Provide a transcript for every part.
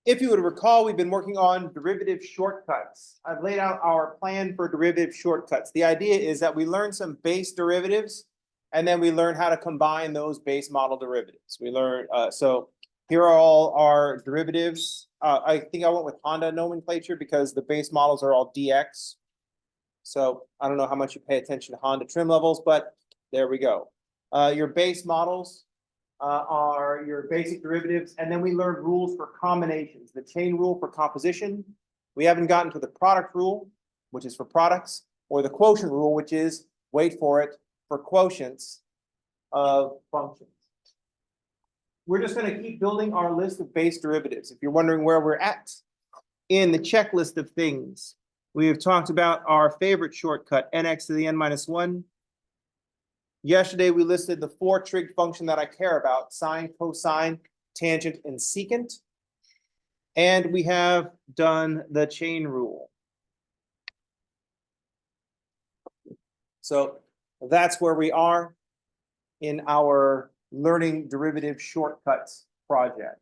If you would recall, we've been working on derivative shortcuts. I've laid out our plan for derivative shortcuts. The idea is that we learn some base derivatives, and then we learn how to combine those base model derivatives. We learn, so here are all our derivatives. I think I went with Honda nomenclature because the base models are all dx. So I don't know how much you pay attention to Honda trim levels, but there we go. Your base models are your basic derivatives, and then we learned rules for combinations, the chain rule for composition. We haven't gotten to the product rule, which is for products, or the quotient rule, which is, wait for it, for quotients of functions. We're just going to keep building our list of base derivatives. If you're wondering where we're at in the checklist of things, we have talked about our favorite shortcut, nx to the n minus 1. Yesterday, we listed the 4 trig function that I care about: sine, cosine, tangent, and secant. And we have done the chain rule. So that's where we are in our learning derivative shortcuts project.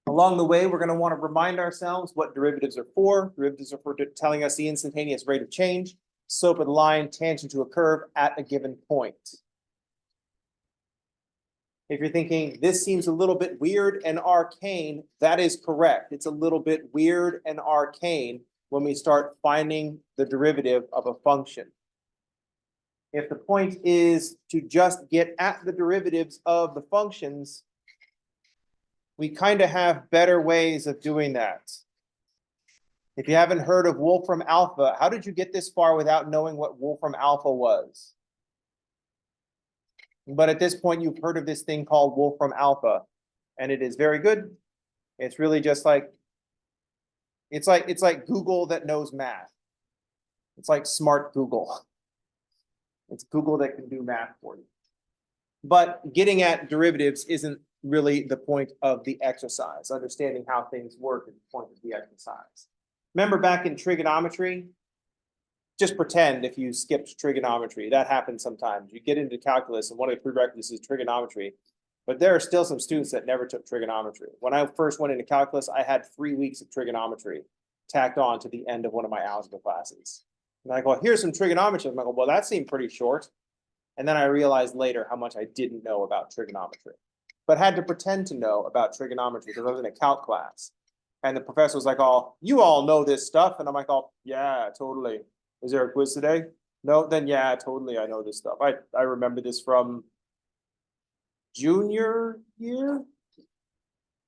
Along the way, we're going to want to remind ourselves what derivatives are for. Derivatives are for telling us the instantaneous rate of change, slope of the line, tangent to a curve at a given point. If you're thinking this seems a little bit weird and arcane, that is correct. It's a little bit weird and arcane when we start finding the derivative of a function. If the point is to just get at the derivatives of the functions, we kind of have better ways of doing that. If you haven't heard of Wolfram Alpha, how did you get this far without knowing what Wolfram Alpha was? But at this point, you've heard of this thing called Wolfram Alpha, and it is very good. It's really just like, it's like Google that knows math. It's like smart Google. It's Google that can do math for you. But getting at derivatives isn't really the point of the exercise. Understanding how things work is the point of the exercise. Remember back in trigonometry, just pretend if you skipped trigonometry. That happens sometimes. You get into calculus, and one of the prerequisites is trigonometry. But there are still some students that never took trigonometry. When I first went into calculus, I had 3 weeks of trigonometry tacked on to the end of one of my algebra classes. And I go, here's some trigonometry. I'm like, well, that seemed pretty short. And then I realized later how much I didn't know about trigonometry, but had to pretend to know about trigonometry because I was in a calc class. And the professor was like, oh, you all know this stuff. And I'm like, oh, yeah, totally. Is there a quiz today? No, then yeah, totally. I know this stuff. I remember this from junior year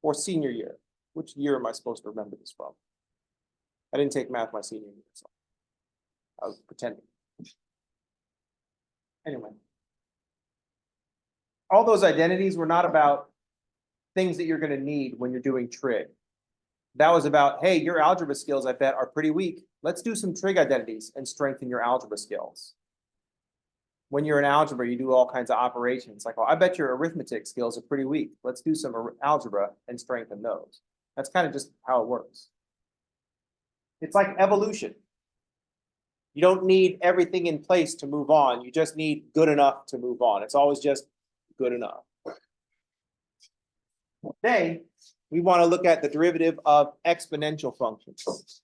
or senior year. Which year am I supposed to remember this from? I didn't take math my senior year, so I was pretending. Anyway, all those identities were not about things that you're going to need when you're doing trig. That was about, hey, your algebra skills, I bet, are pretty weak. Let's do some trig identities and strengthen your algebra skills. When you're in algebra, you do all kinds of operations. Like, well, I bet your arithmetic skills are pretty weak. Let's do some algebra and strengthen those. That's kind of just how it works. It's like evolution. You don't need everything in place to move on. You just need good enough to move on. It's always just good enough. Today, we want to look at the derivative of exponential functions.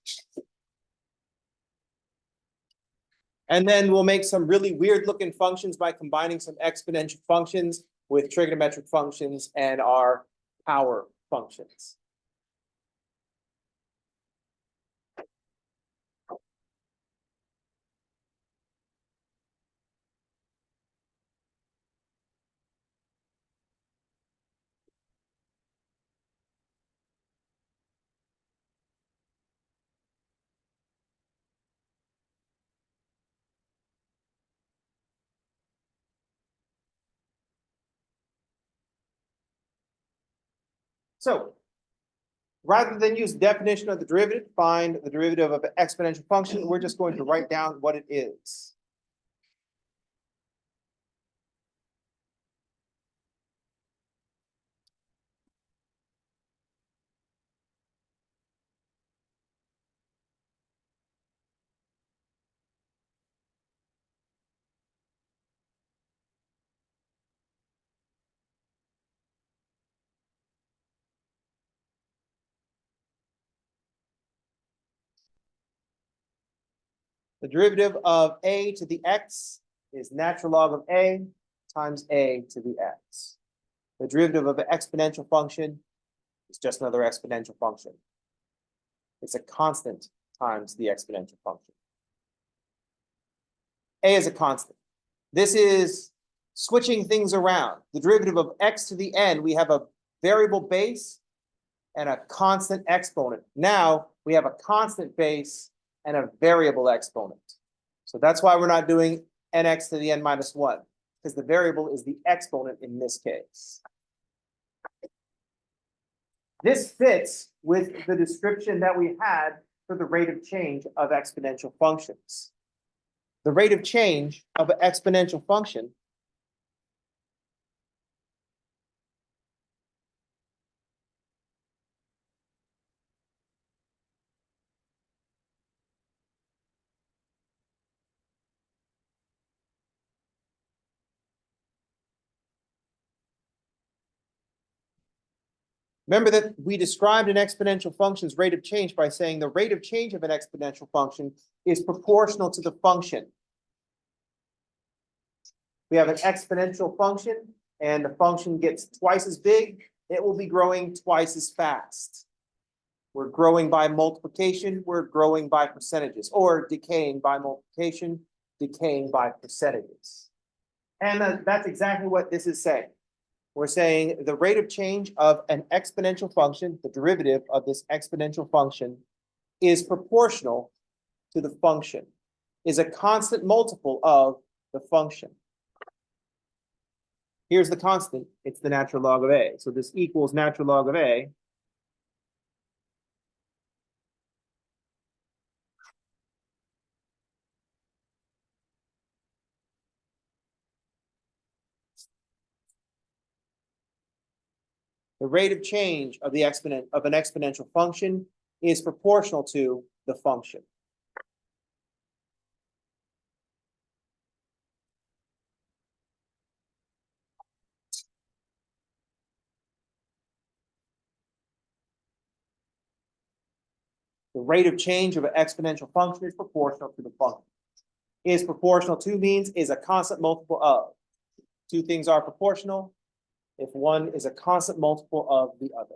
And then we'll make some really weird looking functions by combining some exponential functions with trigonometric functions and our power functions. So rather than use the definition of the derivative, find the derivative of an exponential function, we're just going to write down what it is. The derivative of a to the x is natural log of a times a to the x. The derivative of an exponential function is just another exponential function. It's a constant times the exponential function. A is a constant. This is switching things around. The derivative of x to the n, we have a variable base and a constant exponent. Now we have a constant base and a variable exponent. So that's why we're not doing nx to the n minus 1, because the variable is the exponent in this case. This fits with the description that we had for the rate of change of exponential functions. The rate of change of an exponential function remember that we described an exponential function's rate of change by saying the rate of change of an exponential function is proportional to the function. We have an exponential function and the function gets twice as big, it will be growing twice as fast. We're growing by multiplication, we're growing by percentages, or decaying by multiplication, decaying by percentages. And that's exactly what this is saying. We're saying the rate of change of an exponential function, the derivative of this exponential function, is proportional to the function, is a constant multiple of the function. Here's the constant, it's the natural log of a. So this equals natural log of a. The rate of change of the exponent of an exponential function is proportional to the function. The rate of change of an exponential function is proportional to the function. Is proportional to means is a constant multiple of. Two things are proportional if one is a constant multiple of the other.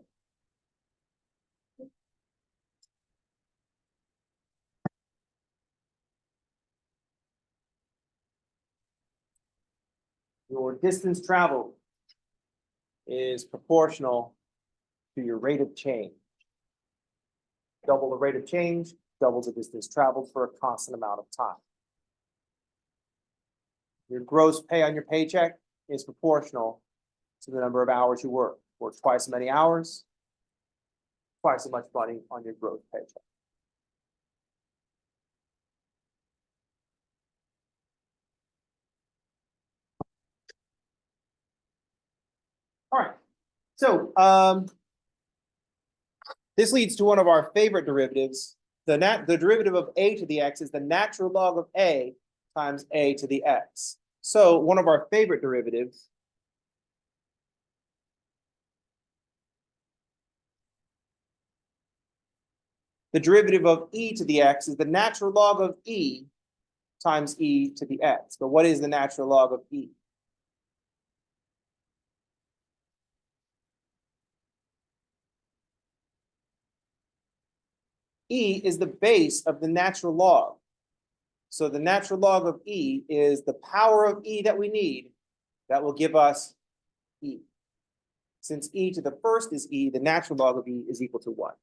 Your distance traveled is proportional to your rate of change. Double the rate of change, double the distance traveled for a constant amount of time. Your gross pay on your paycheck is proportional to the number of hours you work. Work twice as many hours, twice as much money on your gross paycheck. All right, so this leads to one of our favorite derivatives. The derivative of a to the x is the natural log of a times a to the x. So one of our favorite derivatives the derivative of e to the x is the natural log of e times e to the x. But what is the natural log of e? E is the base of the natural log. So the natural log of e is the power of e that we need that will give us e. Since e to the first is e, the natural log of e is equal to 1.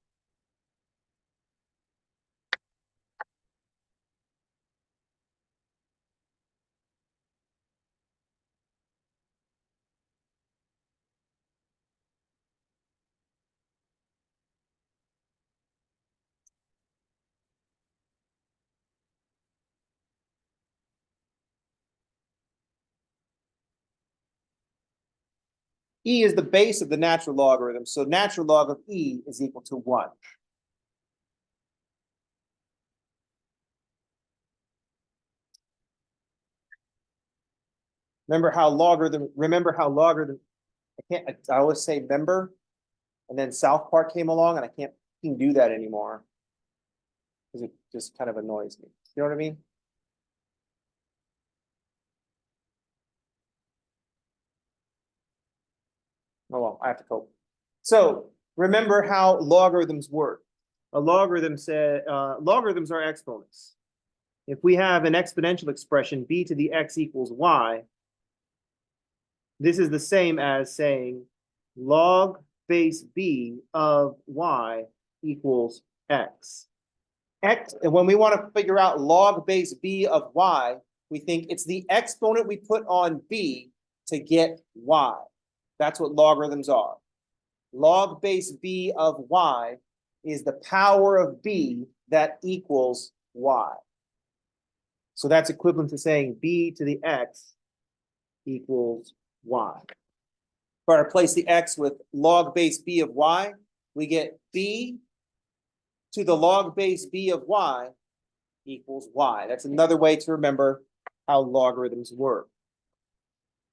E is the base of the natural logarithm, so natural log of e is equal to 1. Remember how logarithm, I always say member, and then South Park came along and I can't do that anymore because it just kind of annoys me. You know what I mean? Oh, well, I have to cope. So remember how logarithms work. A logarithm said, logarithms are exponents. If we have an exponential expression, b to the x equals y, this is the same as saying log base b of y equals x. X, and when we want to figure out log base b of y, we think it's the exponent we put on b to get y. That's what logarithms are. Log base b of y is the power of b that equals y. So that's equivalent to saying b to the x equals y. If I replace the x with log base b of y, we get b to the log base b of y equals y. That's another way to remember how logarithms work.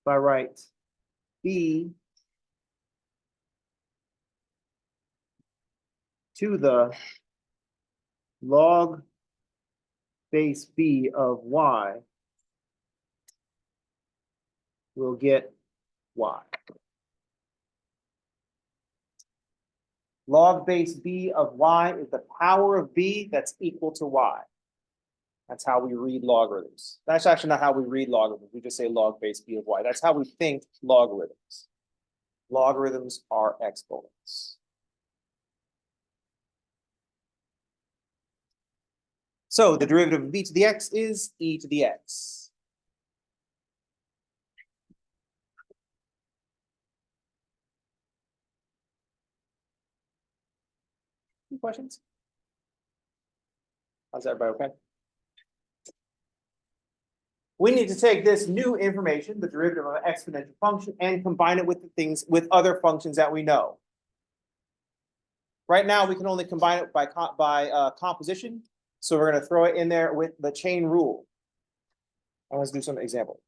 If I write b to the log base b of y, we'll get y. Log base b of y is the power of b that's equal to y. That's how we read logarithms. That's actually not how we read logarithms. We just say log base b of y. That's how we think logarithms. Logarithms are exponents. So the derivative of b to the x is e to the x. Any questions? How's everybody okay? We need to take this new information, the derivative of an exponential function, and combine it with the things with other functions that we know. Right now, we can only combine it by composition. So we're going to throw it in there with the chain rule. And let's do some example.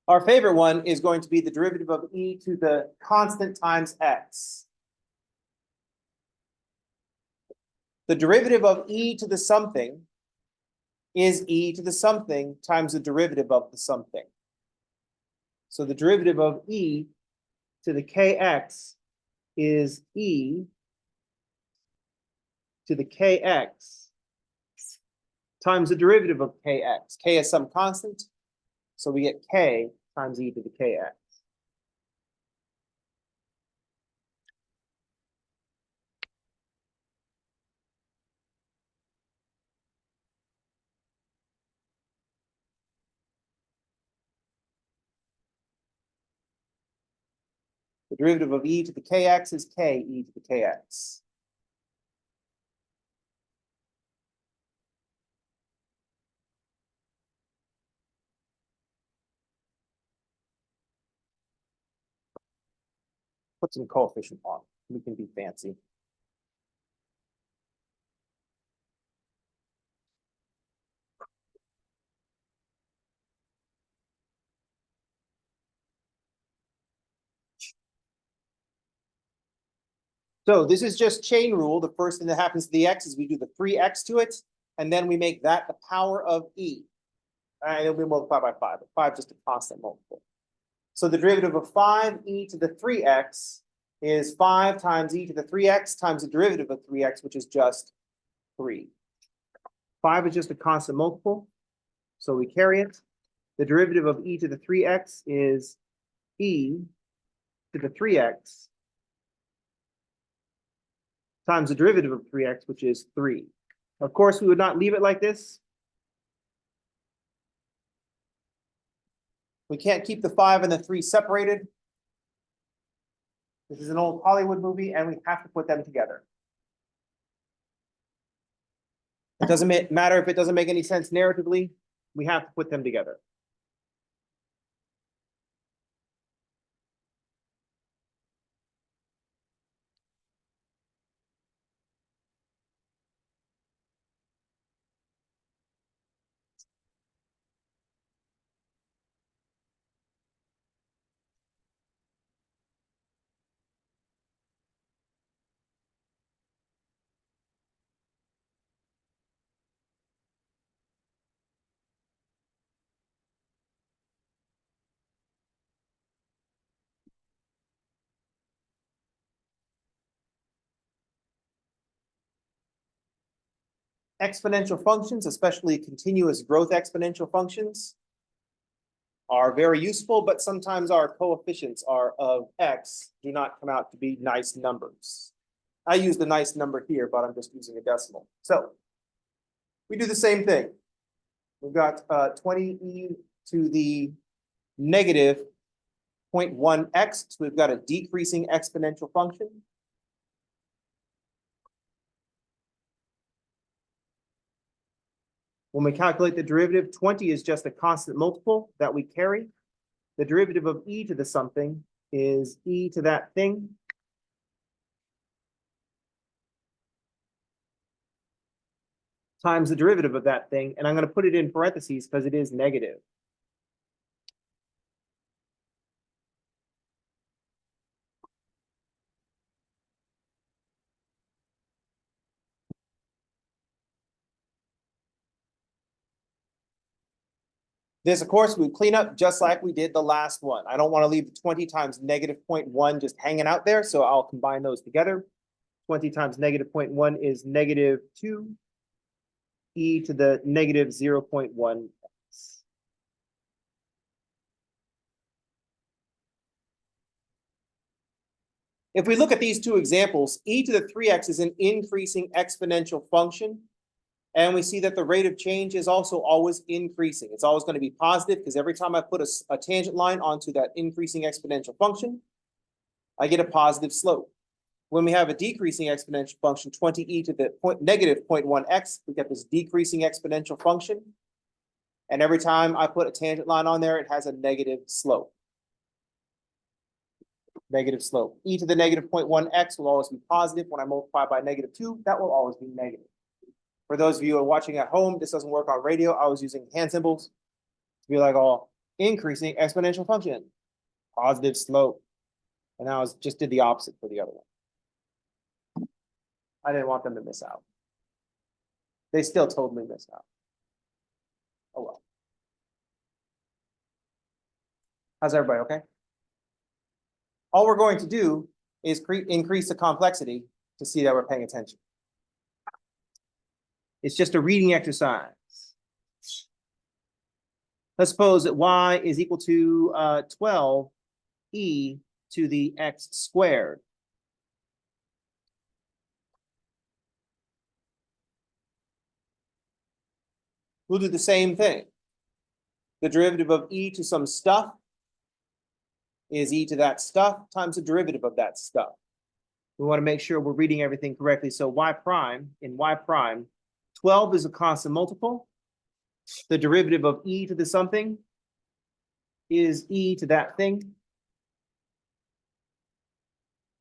Our favorite one is going to be the derivative of e to the constant times x. The derivative of e to the something is e to the something times the derivative of the something. So the derivative of e to the kx is e to the kx times the derivative of kx. K is some constant, so we get k times e to the kx. The derivative of e to the kx is k e to the kx. Put some coefficient on. We can be fancy. So this is just chain rule. The first thing that happens to the x is we do the 3x to it, and then we make that the power of e. And it'll be multiplied by 5, but 5 is just a constant multiple. So the derivative of 5e to the 3x is 5 times e to the 3x times the derivative of 3x, which is just 3. 5 is just a constant multiple, so we carry it. The derivative of e to the 3x is e to the 3x times the derivative of 3x, which is 3. Of course, we would not leave it like this. We can't keep the 5 and the 3 separated. This is an old Hollywood movie, and we have to put them together. It doesn't matter if it doesn't make any sense narratively. We have to put them together. Exponential functions, especially continuous growth exponential functions, are very useful, but sometimes our coefficients are of x do not come out to be nice numbers. I use the nice number here, but I'm just using a decimal. So we do the same thing. We've got 20e to the negative 0.1x. So we've got a decreasing exponential function. When we calculate the derivative, 20 is just a constant multiple that we carry. The derivative of e to the something is e to that thing. Times the derivative of that thing. And I'm going to put it in parentheses because it is negative. This, of course, we clean up just like we did the last one. I don't want to leave the 20 times negative 0.1 just hanging out there, so I'll combine those together. 20 times negative 0.1 is negative 2 e to the negative 0.1x. If we look at these two examples, e to the 3x is an increasing exponential function. And we see that the rate of change is also always increasing. It's always going to be positive because every time I put a tangent line onto that increasing exponential function, I get a positive slope. When we have a decreasing exponential function, 20e to the negative 0.1x, we get this decreasing exponential function. And every time I put a tangent line on there, it has a negative slope. Negative slope. E to the negative 0.1x will always be positive. When I multiply by negative 2, that will always be negative. For those of you who are watching at home, this doesn't work on radio. I was using hand symbols to be like, oh, increasing exponential function, positive slope. And I just did the opposite for the other one. I didn't want them to miss out. They still totally missed out. Oh well. How's everybody okay? All we're going to do is increase the complexity to see that we're paying attention. It's just a reading exercise. Let's suppose that y is equal to 12e to the x squared. We'll do the same thing. The derivative of e to some stuff is e to that stuff times the derivative of that stuff. We want to make sure we're reading everything correctly. So y prime, in y prime, 12 is a constant multiple. The derivative of e to the something is e to that thing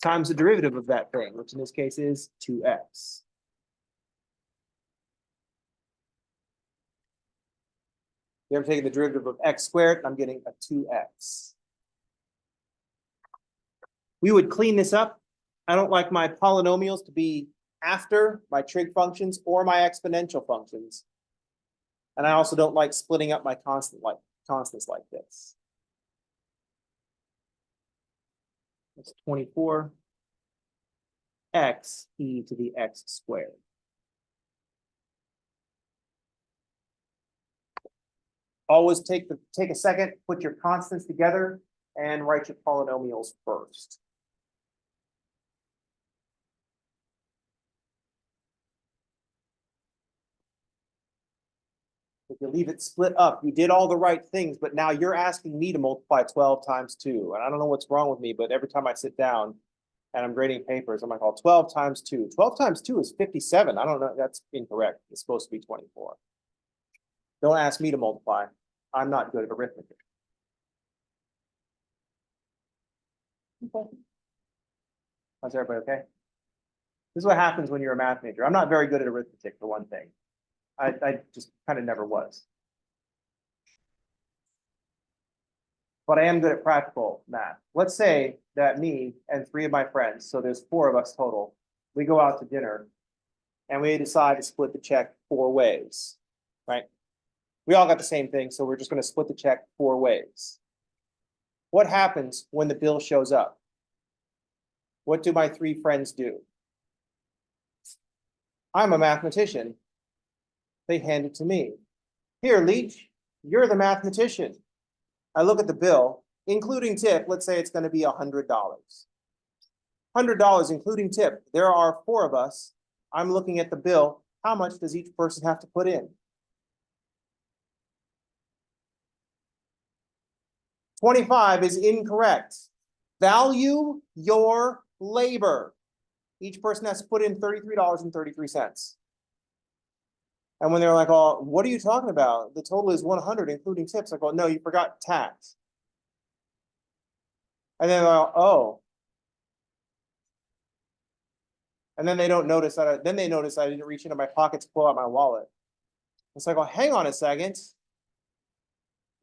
times the derivative of that thing, which in this case is 2x. You ever taken the derivative of x squared? I'm getting a 2x. We would clean this up. I don't like my polynomials to be after my trig functions or my exponential functions. And I also don't like splitting up my constants like this. It's 24 x e to the x squared. Always take a second, put your constants together, and write your polynomials first. If you leave it split up, you did all the right things, but now you're asking me to multiply 12 times 2. And I don't know what's wrong with me, but every time I sit down and I'm grading papers, I'm like, oh, 12 times 2. 12 times 2 is 57. I don't know. That's incorrect. It's supposed to be 24. Don't ask me to multiply. I'm not good at arithmetic. Okay. How's everybody okay? This is what happens when you're a math major. I'm not very good at arithmetic, for one thing. I just kind of never was. But I am good at practical math. Let's say that me and 3 of my friends, so there's 4 of us total, we go out to dinner and we decide to split the check 4 ways, right? We all got the same thing, so we're just going to split the check 4 ways. What happens when the bill shows up? What do my 3 friends do? I'm a mathematician. They hand it to me. Here, Leach, you're the mathematician. I look at the bill, including tip. Let's say it's going to be $100. $100 including tip. There are 4 of us. I'm looking at the bill. How much does each person have to put in? 25 is incorrect. Value your labor. Each person has to put in $33.33. And when they're like, oh, what are you talking about? The total is 100, including tips. I go, no, you forgot tax. And then they're like, oh. And then they don't notice that. Then they notice I didn't reach into my pocket to pull out my wallet. It's like, oh, hang on a second.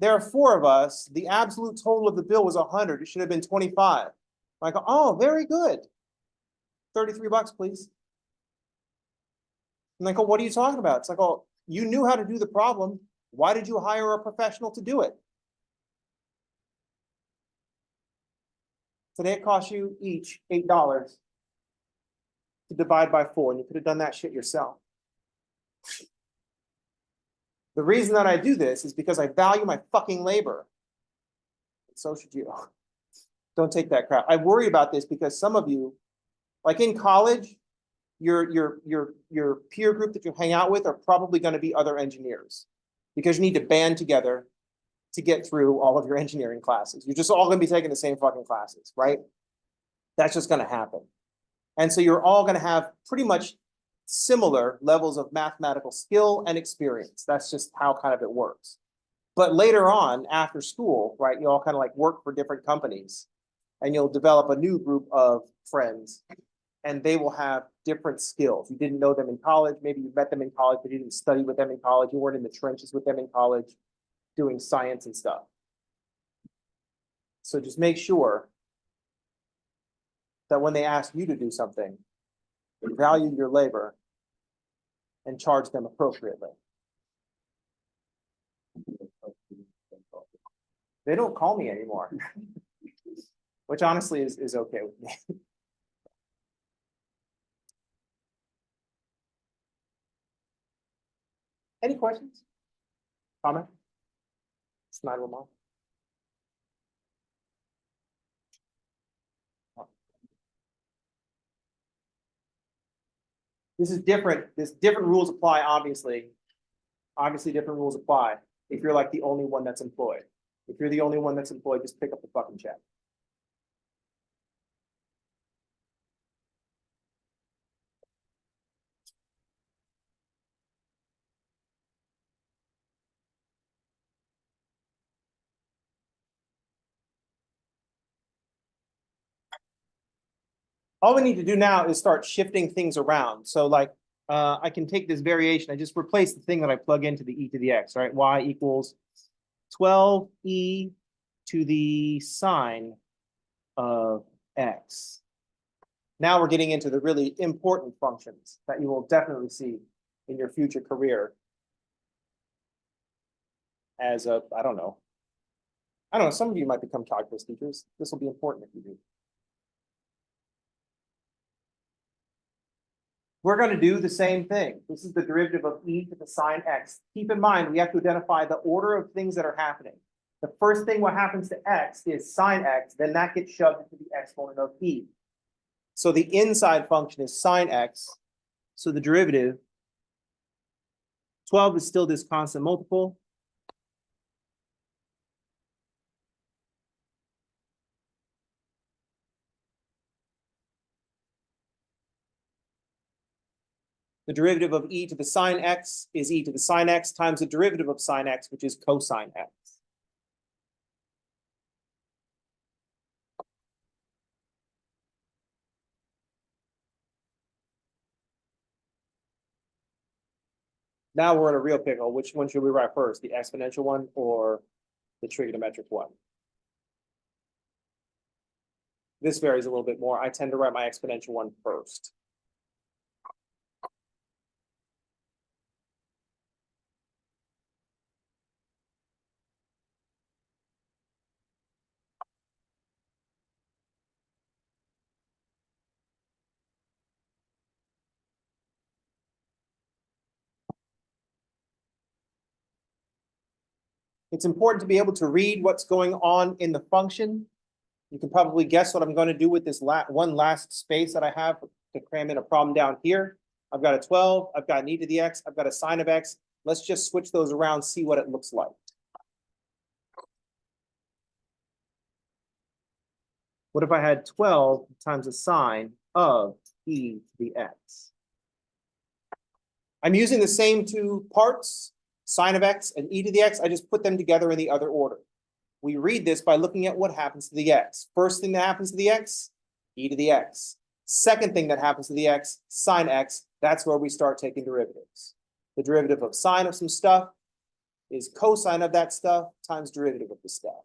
There are 4 of us. The absolute total of the bill was 100. It should have been 25. I go, oh, very good. $33, please. And they go, what are you talking about? It's like, oh, you knew how to do the problem. Why did you hire a professional to do it? Today it costs you each $8 to divide by 4, and you could have done that shit yourself. The reason that I do this is because I value my fucking labor. So should you. Don't take that crap. I worry about this because some of you, like in college, your peer group that you hang out with are probably going to be other engineers because you need to band together to get through all of your engineering classes. You're just all going to be taking the same fucking classes, right? That's just going to happen. And so you're all going to have pretty much similar levels of mathematical skill and experience. That's just how kind of it works. But later on, after school, right, you all kind of like work for different companies and you'll develop a new group of friends and they will have different skills. You didn't know them in college. Maybe you met them in college, but you didn't study with them in college. You weren't in the trenches with them in college doing science and stuff. So just make sure that when they ask you to do something, value your labor and charge them appropriately. They don't call me anymore, which honestly is okay with me. Any questions? Comment? It's 911. This is different. This different rules apply, obviously. Obviously, different rules apply if you're like the only one that's employed. If you're the only one that's employed, just pick up the fucking check. All we need to do now is start shifting things around. So like, I can take this variation. I just replace the thing that I plug into the e to the x, right? Y equals 12e to the sine of x. Now we're getting into the really important functions that you will definitely see in your future career as a, I don't know, some of you might become calculus teachers. This will be important if you do. We're going to do the same thing. This is the derivative of e to the sine x. Keep in mind, we have to identify the order of things that are happening. The first thing what happens to x is sine x, then that gets shoved into the exponent of e. So the inside function is sine x. So the derivative, 12 is still this constant multiple. The derivative of e to the sine x is e to the sine x times the derivative of sine x, which is cosine x. Now we're in a real pickle. Which one should we write first, the exponential one or the trigonometric one? This varies a little bit more. I tend to write my exponential one first. It's important to be able to read what's going on in the function. You can probably guess what I'm going to do with this one last space that I have to cram in a problem down here. I've got a 12, I've got an e to the x, I've got a sine of x. Let's just switch those around, see what it looks like. What if I had 12 times the sine of e to the x? I'm using the same two parts, sine of x and e to the x. I just put them together in the other order. We read this by looking at what happens to the x. First thing that happens to the x, e to the x. Second thing that happens to the x, sine x. That's where we start taking derivatives. The derivative of sine of some stuff is cosine of that stuff times derivative of the stuff.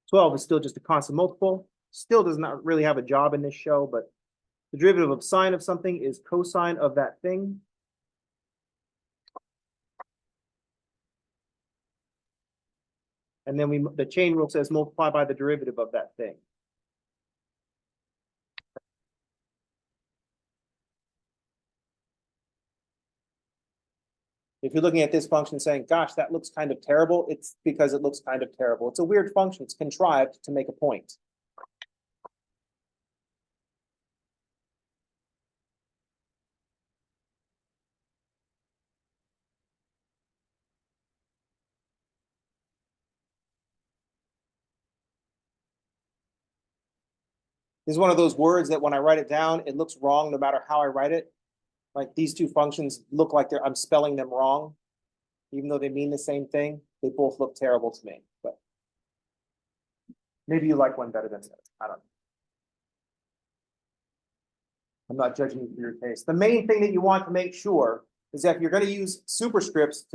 12 is still just a constant multiple. Still does not really have a job in this show, but the derivative of sine of something is cosine of that thing. And then the chain rule says multiply by the derivative of that thing. If you're looking at this function saying, gosh, that looks kind of terrible, it's because it looks kind of terrible. It's a weird function. It's contrived to make a point. This is one of those words that when I write it down, it looks wrong no matter how I write it. Like these two functions look like I'm spelling them wrong. Even though they mean the same thing, they both look terrible to me. But maybe you like one better than the other. I don't know. I'm not judging you for your taste. The main thing that you want to make sure is that if you're going to use superscripts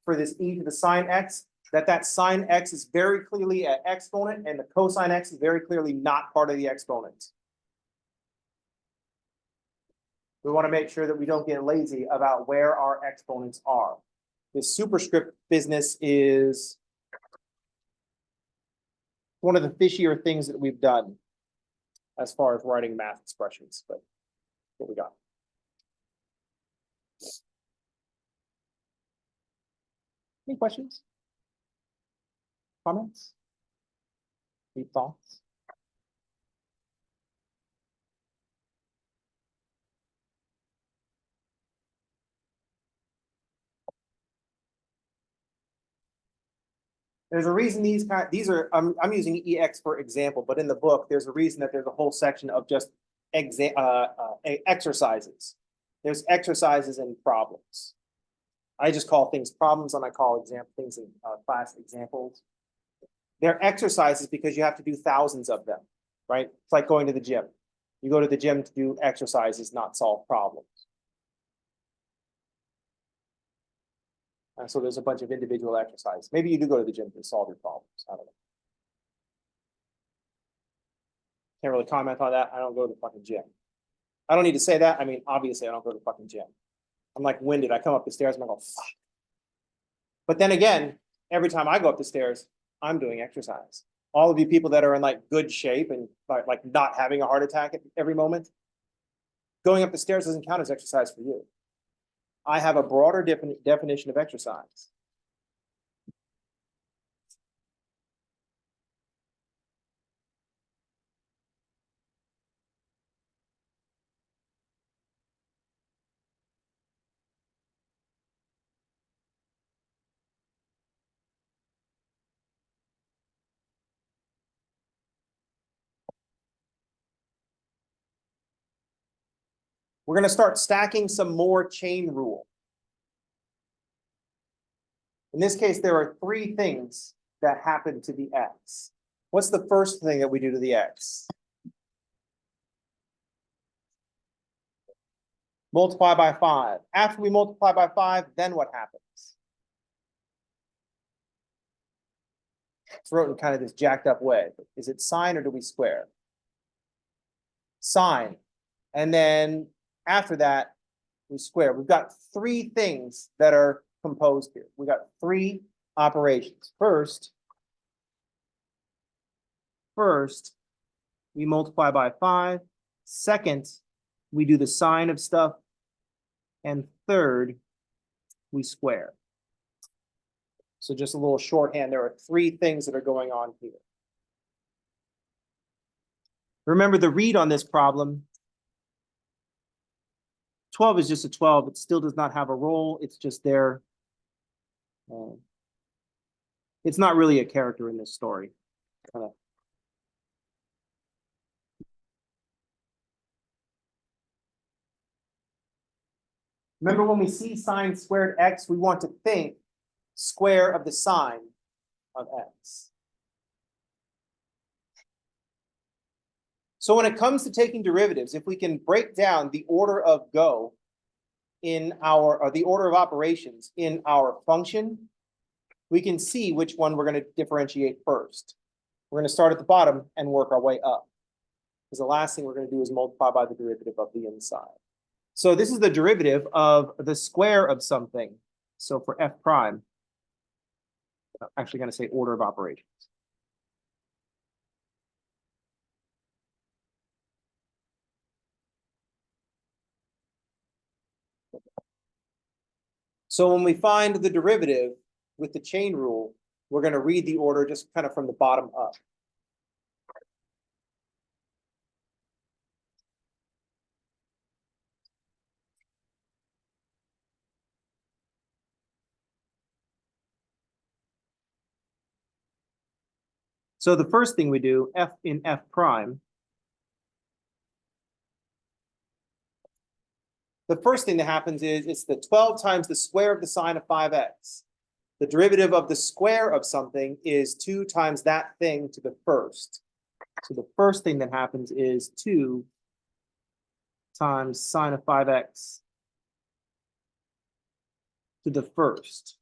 for this e to the sine x, that sine x is very clearly an exponent and the cosine x is very clearly not part of the exponent. We want to make sure that we don't get lazy about where our exponents are. This superscript business is one of the fishier things that we've done as far as writing math expressions, but what we got. Any questions? Comments? Any thoughts? There's a reason these are, I'm using EX for example, but in the book, there's a reason that there's a whole section of just exercises. There's exercises and problems. I just call things problems and I call things in class examples. They're exercises because you have to do thousands of them, right? It's like going to the gym. You go to the gym to do exercises, not solve problems. And so there's a bunch of individual exercises. Maybe you do go to the gym to solve your problems. I don't know. Can't really comment on that. I don't go to the fucking gym. I don't need to say that. I mean, obviously, I don't go to the fucking gym. I'm like winded. I come up the stairs and I go, fuck. But then again, every time I go up the stairs, I'm doing exercise. All of you people that are in like good shape and like not having a heart attack at every moment, going up the stairs doesn't count as exercise for you. I have a broader definition of exercise. We're going to start stacking some more chain rule. In this case, there are three things that happen to the x. What's the first thing that we do to the x? Multiply by 5. After we multiply by 5, then what happens? It's wrote in kind of this jacked up way. Is it sine or do we square? Sine. And then after that, we square. We've got three things that are composed here. We got three operations. First, we multiply by 5. Second, we do the sine of stuff. And third, we square. So just a little shorthand, there are three things that are going on here. Remember the read on this problem, 12 is just a 12. It still does not have a role. It's just there. It's not really a character in this story. Remember when we see sine squared x, we want to think square of the sine of x. So when it comes to taking derivatives, if we can break down the order of go in our, or the order of operations in our function, we can see which one we're going to differentiate first. We're going to start at the bottom and work our way up, because the last thing we're going to do is multiply by the derivative of the inside. So this is the derivative of the square of something. So for f prime, I'm actually going to say order of operations. So when we find the derivative with the chain rule, we're going to read the order just kind of from the bottom up. So the first thing we do, f in f prime, the first thing that happens is it's the 12 times the square of the sine of 5x. The derivative of the square of something is 2 times that thing to the first. So the first thing that happens is 2 times sine of 5x to the first.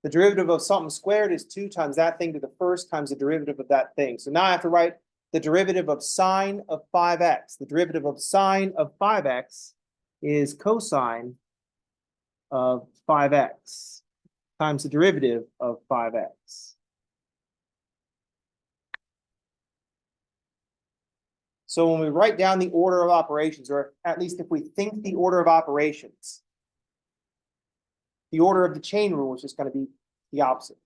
The derivative of something squared is 2 times that thing to the first times the derivative of that thing. So now I have to write the derivative of sine of 5x. The derivative of sine of 5x is cosine of 5x times the derivative of 5x. So when we write down the order of operations, or at least if we think the order of operations, the order of the chain rule is just going to be the opposite.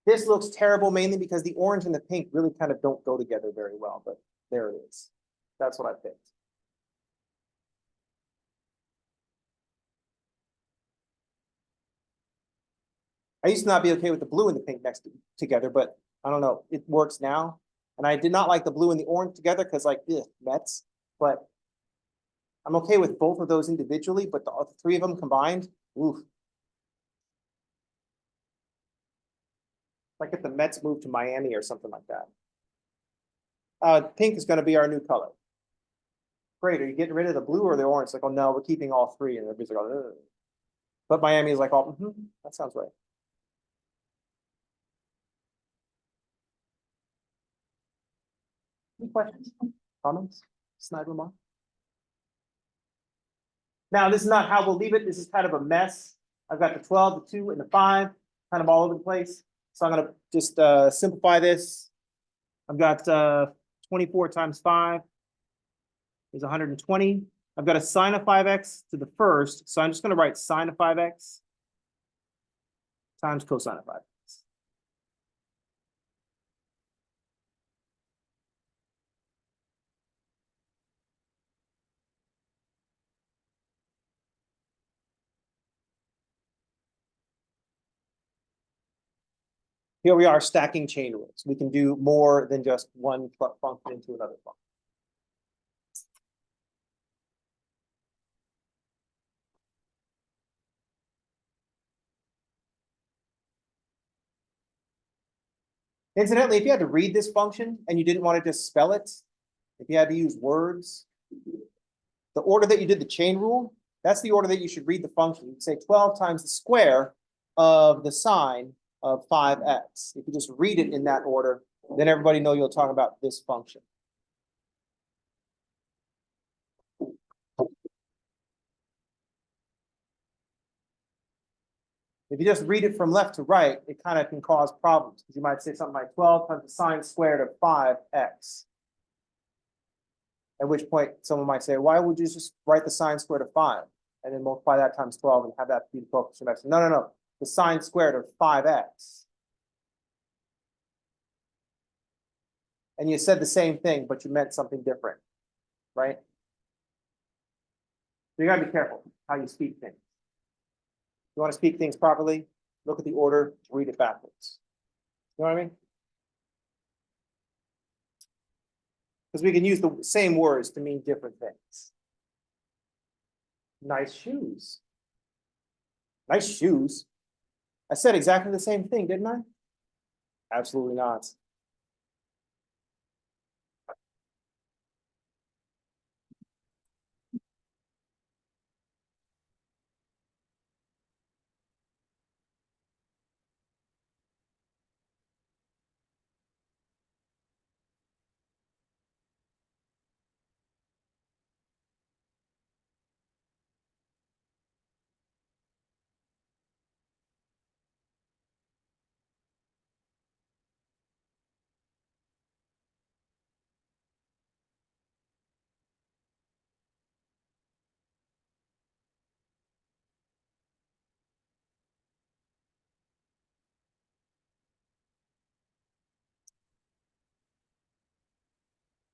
This looks terrible mainly because the orange and the pink really kind of don't go together very well, but there it is. That's what I picked. I used to not be okay with the blue and the pink together, but I don't know, it works now. And I did not like the blue and the orange together because like, Mets, but I'm okay with both of those individually, but the three of them combined, oof. Like if the Mets moved to Miami or something like that. Pink is going to be our new color. Great, are you getting rid of the blue or the orange? It's like, oh no, we're keeping all three. And everybody's like, oh, ugh. But Miami is like, oh, that sounds right. Any questions, comments, snide remarks? Now, this is not how we'll leave it. This is kind of a mess. I've got the 12, the 2, and the 5, kind of all over the place. So I'm going to just simplify this. I've got 24 times 5 is 120. I've got a sine of 5x to the first. So I'm just going to write sine of 5x times cosine of 5x. Here we are stacking chain rules. We can do more than just one function into another function. Incidentally, if you had to read this function and you didn't want to just spell it, if you had to use words, the order that you did the chain rule, that's the order that you should read the function. You'd say 12 times the square of the sine of 5x. If you just read it in that order, then everybody know you'll talk about this function. If you just read it from left to right, it kind of can cause problems because you might say something like 12 times the sine squared of 5x. At which point someone might say, why would you just write the sine squared of 5 and then multiply that times 12 and have that be the coefficient of x? No, no, no. The sine squared of 5x. And you said the same thing, but you meant something different, right? So you gotta be careful how you speak things. You want to speak things properly, look at the order, read it backwards. You know what I mean? Because we can use the same words to mean different things. Nice shoes. Nice shoes. I said exactly the same thing, didn't I? Absolutely not.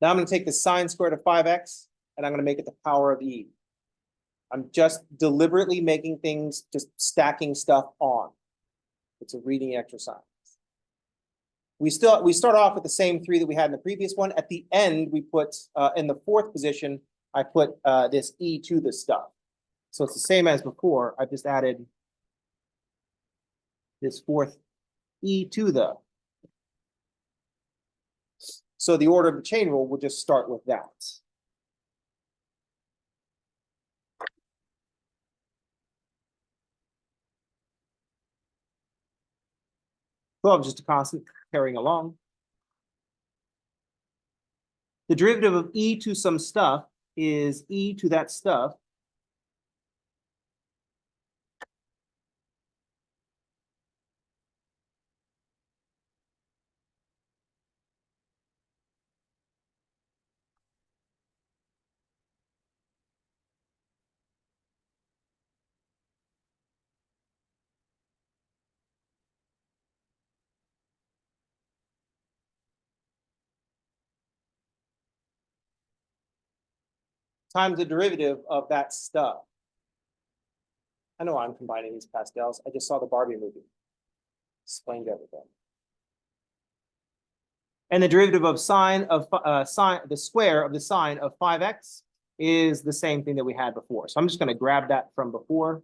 Now I'm going to take the sine squared of 5x and I'm going to make it the power of e. I'm just deliberately making things, just stacking stuff on. It's a reading exercise. We start off with the same 3 that we had in the previous one. At the end, we put in the 4th position, I put this e to the stuff. So it's the same as before. I just added this 4th e to the. So the order of the chain rule will just start with that. 12 is just a constant carrying along. The derivative of e to some stuff is e to that stuff times the derivative of that stuff. I know I'm combining these pastels. I just saw the Barbie movie. Explained everything. And the derivative of the square of the sine of 5x is the same thing that we had before. So I'm just going to grab that from before.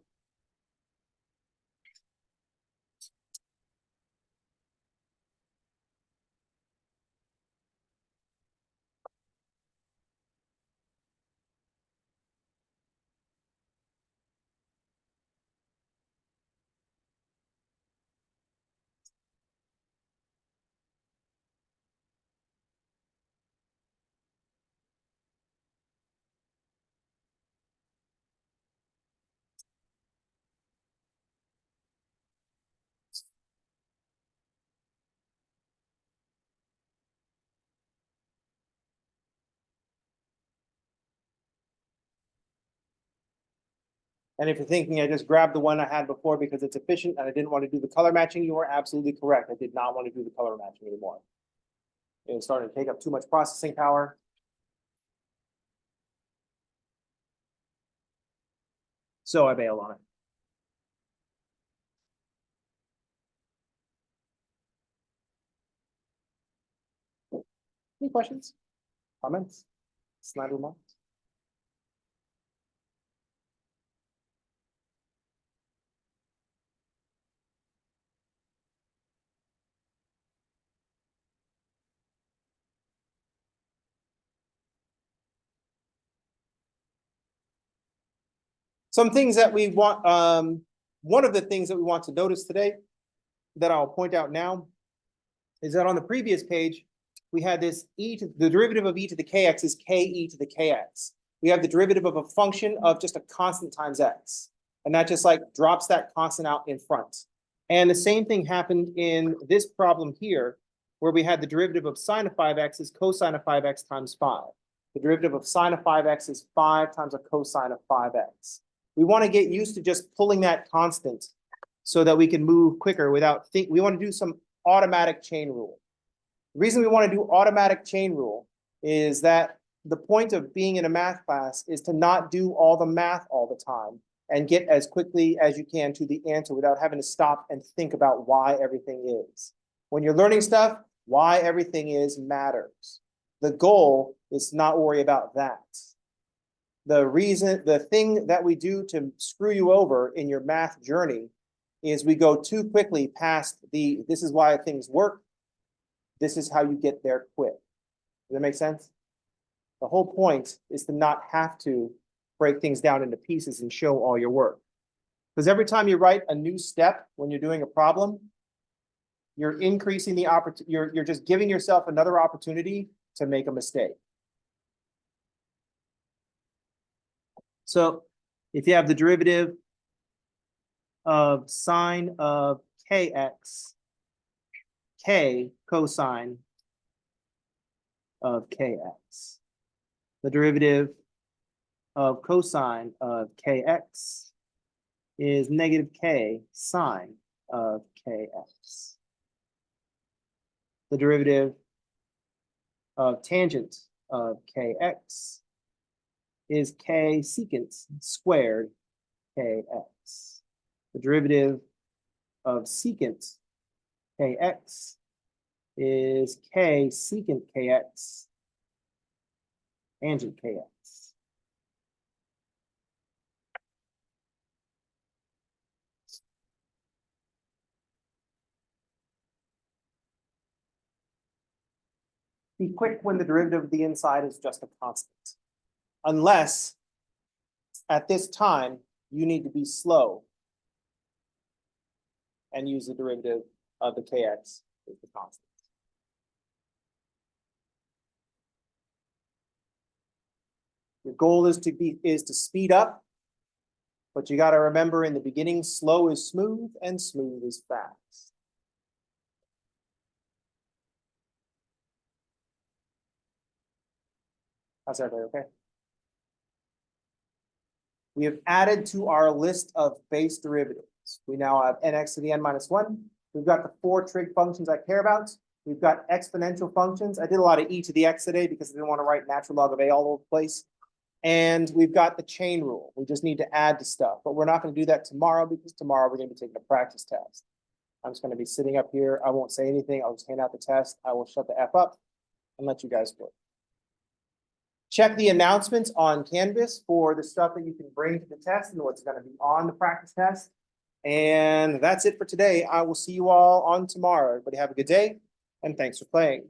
And if you're thinking I just grabbed the one I had before because it's efficient and I didn't want to do the color matching, you are absolutely correct. I did not want to do the color matching anymore. It was starting to take up too much processing power. So I bailed on it. Any questions? Comments? Snide remarks? Some things that we want, one of the things that we want to notice today that I'll point out now is that on the previous page, we had this the derivative of e to the kx is k e to the kx. We have the derivative of a function of just a constant times x. And that just like drops that constant out in front. And the same thing happened in this problem here, where we had the derivative of sine of 5x is cosine of 5x times 5. The derivative of sine of 5x is 5 times a cosine of 5x. We want to get used to just pulling that constant so that we can move quicker without we want to do some automatic chain rule. The reason we want to do automatic chain rule is that the point of being in a math class is to not do all the math all the time and get as quickly as you can to the answer without having to stop and think about why everything is. When you're learning stuff, why everything is matters. The goal is to not worry about that. The thing that we do to screw you over in your math journey is we go too quickly past this is why things work. This is how you get there quick. Does that make sense? The whole point is to not have to break things down into pieces and show all your work. Because every time you write a new step when you're doing a problem, you're increasing the opportunity, you're just giving yourself another opportunity to make a mistake. So if you have the derivative of sine of kx, k cosine of kx. The derivative of cosine of kx is negative k sine of kx. The derivative of tangent of kx is k secant squared kx. The derivative of secant kx is k secant kx tangent kx. Be quick when the derivative of the inside is just a constant. Unless at this time you need to be slow and use the derivative of the kx as the constant. Your goal is to speed up, but you got to remember in the beginning, slow is smooth and smooth is fast. How's everybody okay? We have added to our list of base derivatives. We now have nx to the n minus 1. We've got the 4 trig functions I care about. We've got exponential functions. I did a lot of e to the x today because I didn't want to write natural log of a all over the place. And we've got the chain rule. We just need to add to stuff, but we're not going to do that tomorrow because tomorrow we're going to be taking a practice test. I'm just going to be sitting up here. I won't say anything. I'll just hand out the test. I will shut the F up and let you guys work. Check the announcements on Canvas for the stuff that you can bring to the test and what's going to be on the practice test. And that's it for today. I will see you all on tomorrow. Everybody have a good day, and thanks for playing.